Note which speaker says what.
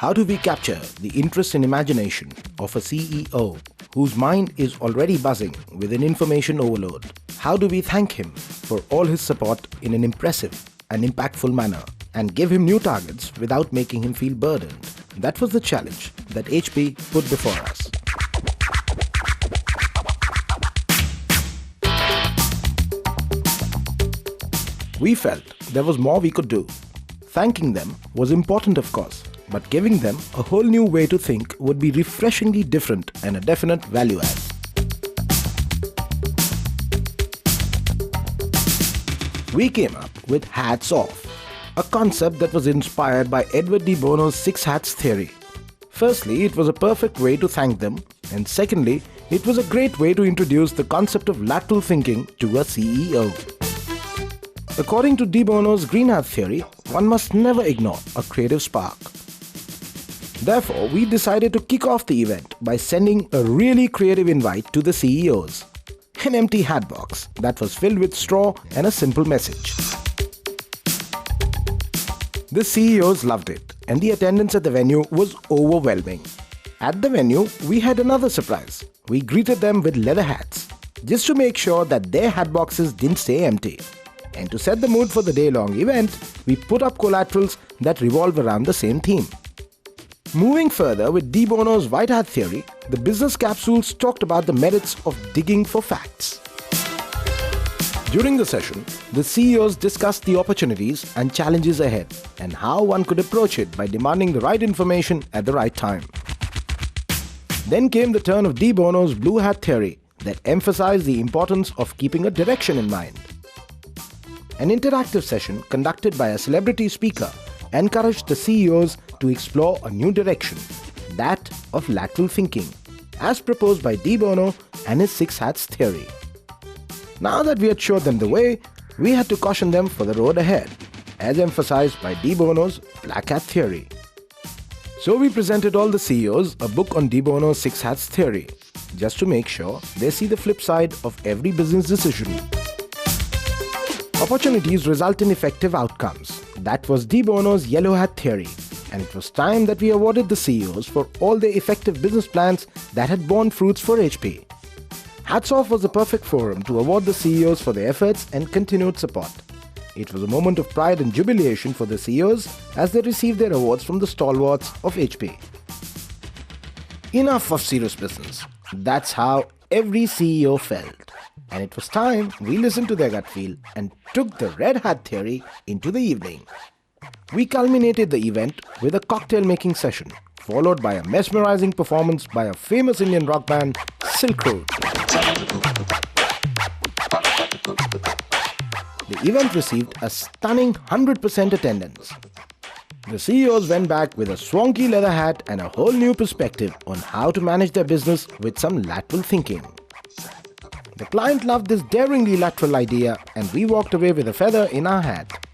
Speaker 1: How do we capture the interest and imagination of a CEO whose mind is already buzzing with an information overload? How do we thank him for all his support in an impressive and impactful manner and give him new targets without making him feel burdened? That was the challenge that HP put before us. We felt there was more we could do. Thanking them was important, of course, but giving them a whole new way to think would be refreshingly different and a definite value add. We came up with Hats Off, a concept that was inspired by Edward de Bono's 6 Hats theory. Firstly, it was a perfect way to thank them, and secondly, it was a great way to introduce the concept of lateral thinking to a CEO. According to de Bono's Green Hat theory, one must never ignore a creative spark. Therefore, we decided to kick off the event by sending a really creative invite to the CEOs. An empty hat box that was filled with straw and a simple message. The CEOs loved it, and the attendance at the venue was overwhelming. At the venue, we had another surprise. We greeted them with leather hats, just to make sure that their hat boxes didn't stay empty. And to set the mood for the day-long event, we put up collaterals that revolve around the same theme. Moving further with de Bono's White Hat theory, the business capsules talked about the merits of digging for facts. During the session, the CEOs discussed the opportunities and challenges ahead and how one could approach it by demanding the right information at the right time. Then came the turn of de Bono's Blue Hat theory that emphasized the importance of keeping a direction in mind. An interactive session conducted by a celebrity speaker encouraged the CEOs to explore a new direction, that of lateral thinking, as proposed by de Bono and his 6 Hats theory. Now that we had showed them the way, we had to caution them for the road ahead, as emphasized by de Bono's Black Hat theory. So we presented all the CEOs a book on de Bono's 6 Hats theory, just to make sure they see the flip side of every business decision. Opportunities result in effective outcomes. That was de Bono's Yellow Hat theory, and it was time that we awarded the CEOs for all their effective business plans that had borne fruits for HP. Hats Off was the perfect forum to award the CEOs for their efforts and continued support. It was a moment of pride and jubilation for the CEOs as they received their awards from the stalwarts of HP. Enough of serious business. That's how every CEO felt. And it was time we listened to their gut feel and took the Red Hat theory into the evening. We culminated the event with a cocktail making session, followed by a mesmerizing performance by a famous Indian rock band, Silk Road. The event received a stunning 100% attendance. The CEOs went back with a swanky leather hat and a whole new perspective on how to manage their business with some lateral thinking. The client loved this daringly lateral idea, and we walked away with a feather in our hat.